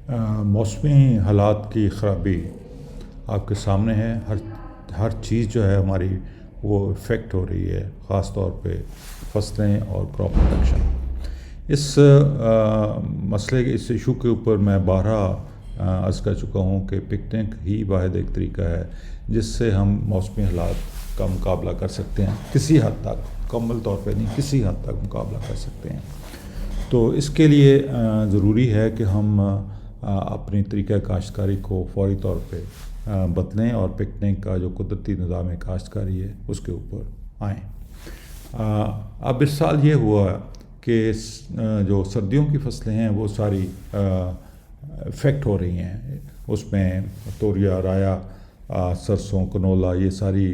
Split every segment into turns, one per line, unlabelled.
موسمی حالات کی خرابی آپ کے سامنے ہے. ہر چیز جو ہے ہماری وہ افیکٹ ہو رہی ہے، خاص طور پہ فصلیں اور کراپ پروڈکشن. اس مسئلے کے اس ایشو کے اوپر میں بارہا عرض کر چکا ہوں کہ پکنک ہی واحد ایک طریقہ ہے جس سے ہم موسمی حالات کا مقابلہ کر سکتے ہیں. کسی حد تک، مکمل طور پہ نہیں، کسی حد تک مقابلہ کر سکتے ہیں. تو اس کے لیے ضروری ہے کہ ہم اپنی طریقہ کاشتکاری کو فوری طور پہ بدلیں اور پکنک کا جو قدرتی نظام کاشتکاری ہے اس کے اوپر آئیں. اب اس سال یہ ہوا کہ جو سردیوں کی فصلیں ہیں وہ ساری افیکٹ ہو رہی ہیں. اس میں توریا، رایا، سرسوں، کنولا، یہ ساری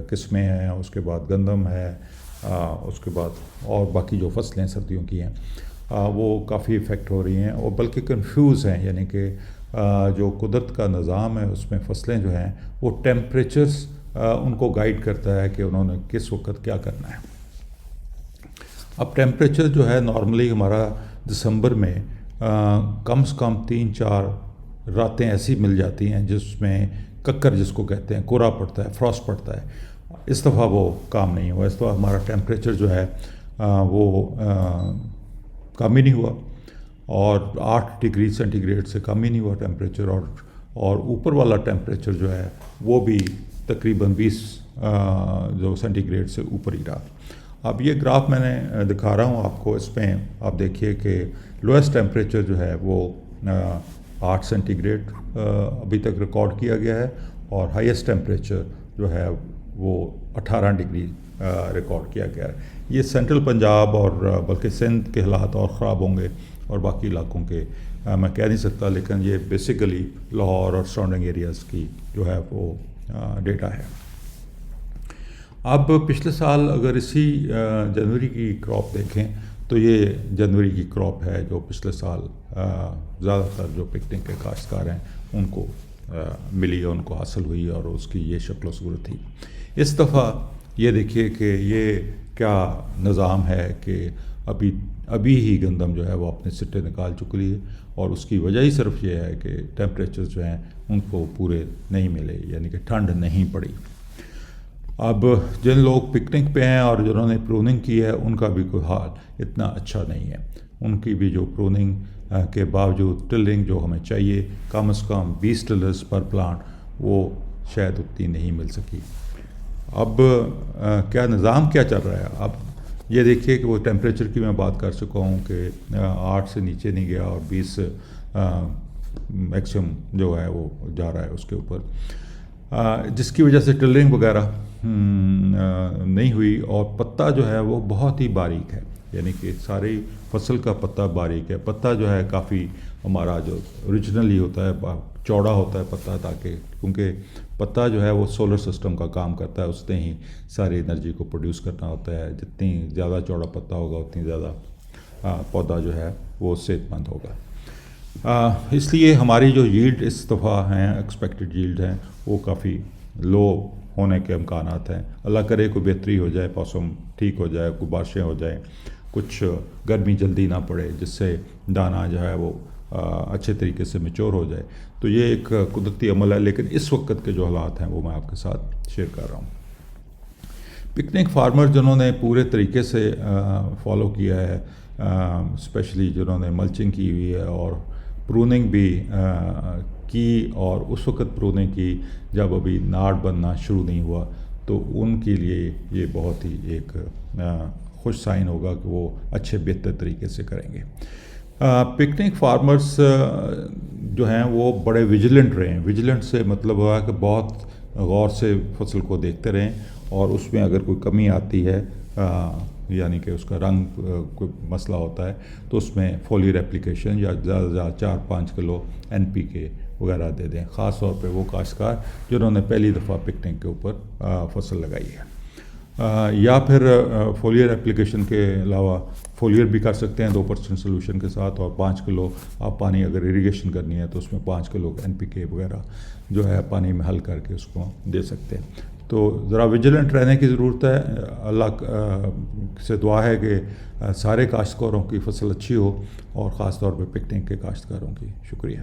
قسمیں ہیں. اس کے بعد گندم ہے، اس کے بعد اور باقی جو فصلیں سردیوں کی ہیں وہ کافی افیکٹ ہو رہی ہیں اور بلکہ کنفیوز ہیں. یعنی کہ جو قدرت کا نظام ہے اس میں فصلیں جو ہیں وہ ٹیمپریچرز ان کو گائیڈ کرتا ہے کہ انہوں نے کس وقت کیا کرنا ہے. اب ٹیمپریچر جو ہے نارملی ہمارا دسمبر میں کم سے کم 3-4 راتیں ایسی مل جاتی ہیں جس میں ککر جس کو کہتے ہیں کورا پڑتا ہے، فروسٹ پڑتا ہے. اس دفعہ وہ کام نہیں ہوا. اس دفعہ ہمارا ٹیمپریچر جو ہے وہ کم ہی نہیں ہوا اور 8 ڈگری سینٹی گریڈ سے کم ہی نہیں ہوا ٹیمپریچر. اور اوپر والا ٹیمپریچر جو ہے وہ بھی تقریباً 20 جو سینٹی گریڈ سے اوپر ہی رہا. اب یہ گراف میں نے دکھا رہا ہوں آپ کو. اس میں آپ دیکھیے کہ لویسٹ ٹیمپریچر جو ہے وہ 8 سینٹی گریڈ ابھی تک ریکارڈ کیا گیا ہے اور ہائیسٹ ٹیمپریچر جو ہے وہ 18 ڈگری ریکارڈ کیا گیا ہے. یہ سینٹرل پنجاب اور بلکہ سندھ کے حالات اور خراب ہوں گے اور باقی علاقوں کے میں کہہ نہیں سکتا، لیکن یہ بیسیکلی لاہور اور سراؤنڈنگ ایریاز کی جو ہے وہ ڈیٹا ہے. اب پچھلے سال اگر اسی جنوری کی کراپ دیکھیں تو یہ جنوری کی کراپ ہے جو پچھلے سال زیادہ تر جو پکنک کے کاشتکار ہیں ان کو ملی اور ان کو حاصل ہوئی اور اس کی یہ شکل و صورت تھی. اس دفعہ یہ دیکھیے کہ یہ کیا نظام ہے کہ ابھی ہی گندم جو ہے وہ اپنے سٹے نکال چکی ہے اور اس کی وجہ ہی صرف یہ ہے کہ ٹیمپریچر جو ہیں ان کو پورے نہیں ملے، یعنی کہ ٹھنڈ نہیں پڑی. اب جن لوگ پکنک پہ ہیں اور جنہوں نے پروننگ کی ہے ان کا بھی کوئی حال اتنا اچھا نہیں ہے. ان کی بھی جو پروننگ کے باوجود ٹلنگ جو ہمیں چاہیے کم از کم 20 ٹلرز پر پلانٹ وہ شاید اتنی نہیں مل سکی. اب کیا نظام کیا چل رہا ہے؟ اب یہ دیکھیے کہ وہ ٹیمپریچر کی میں بات کر چکا ہوں کہ 8 سے نیچے نہیں گیا اور 20 میکسیمم جو ہے وہ جا رہا ہے اس کے اوپر، جس کی وجہ سے ٹلرنگ وغیرہ نہیں ہوئی. اور پتا جو ہے وہ بہت ہی باریک ہے، یعنی کہ ساری فصل کا پتا باریک ہے. پتا جو ہے کافی ہمارا جو اوریجنلی ہوتا ہے چوڑا ہوتا ہے پتا، تاکہ کیونکہ پتا جو ہے وہ سولر سسٹم کا کام کرتا ہے، اس نے ہی ساری انرجی کو پروڈیوس کرنا ہوتا ہے. جتنی زیادہ چوڑا پتا ہوگا اتنی زیادہ پودا جو ہے وہ صحت مند ہوگا. اس لیے ہماری جو ییلڈ اس دفعہ ہیں ایکسپیکٹڈ ییلڈ ہیں وہ کافی لو ہونے کے امکانات ہیں. اللہ کرے کوئی بہتری ہو جائے، موسم ٹھیک ہو جائے، کوئی بارشیں ہو جائیں، کچھ گرمی جلدی نہ پڑے جس سے دانہ جو ہے وہ اچھے طریقے سے میچور ہو جائے. تو یہ ایک قدرتی عمل ہے، لیکن اس وقت کے جو حالات ہیں وہ میں آپ کے ساتھ شیئر کر رہا ہوں. پکنک فارمر جنہوں نے پورے طریقے سے فالو کیا ہے، اسپیشلی جنہوں نے ملچنگ کی ہوئی ہے اور پروننگ بھی کی، اور اس وقت پروننگ کی جب ابھی ناڑ بننا شروع نہیں ہوا، تو ان کے لیے یہ بہت ہی ایک خوش سائن ہوگا کہ وہ اچھے بہتر طریقے سے کریں گے. پکنک فارمرز جو ہیں وہ بڑے ویجیلنٹ رہیں. ویجیلنٹ سے مطلب ہوا کہ بہت غور سے فصل کو دیکھتے رہیں اور اس میں اگر کوئی کمی آتی ہے، یعنی کہ اس کا رنگ کوئی مسئلہ ہوتا ہے، تو اس میں فولیئر اپلیکیشن یا زیادہ سے زیادہ 4-5 کلو NPK وغیرہ دے دیں. خاص طور پہ وہ کاشتکار جنہوں نے پہلی دفعہ پکنک کے اوپر فصل لگائی ہے. یا پھر فولیئر اپلیکیشن کے علاوہ فولیئر بھی کر سکتے ہیں 2% سولوشن کے ساتھ، اور 5 کلو آپ پانی اگر اریگیشن کرنی ہے تو اس میں 5 کلو NPK وغیرہ جو ہے پانی میں حل کر کے اس کو دے سکتے ہیں. تو ذرا ویجیلنٹ رہنے کی ضرورت ہے. اللہ سے دعا ہے کہ سارے کاشتکاروں کی فصل اچھی ہو اور خاص طور پہ پکنک کے کاشتکاروں کی. شکریہ.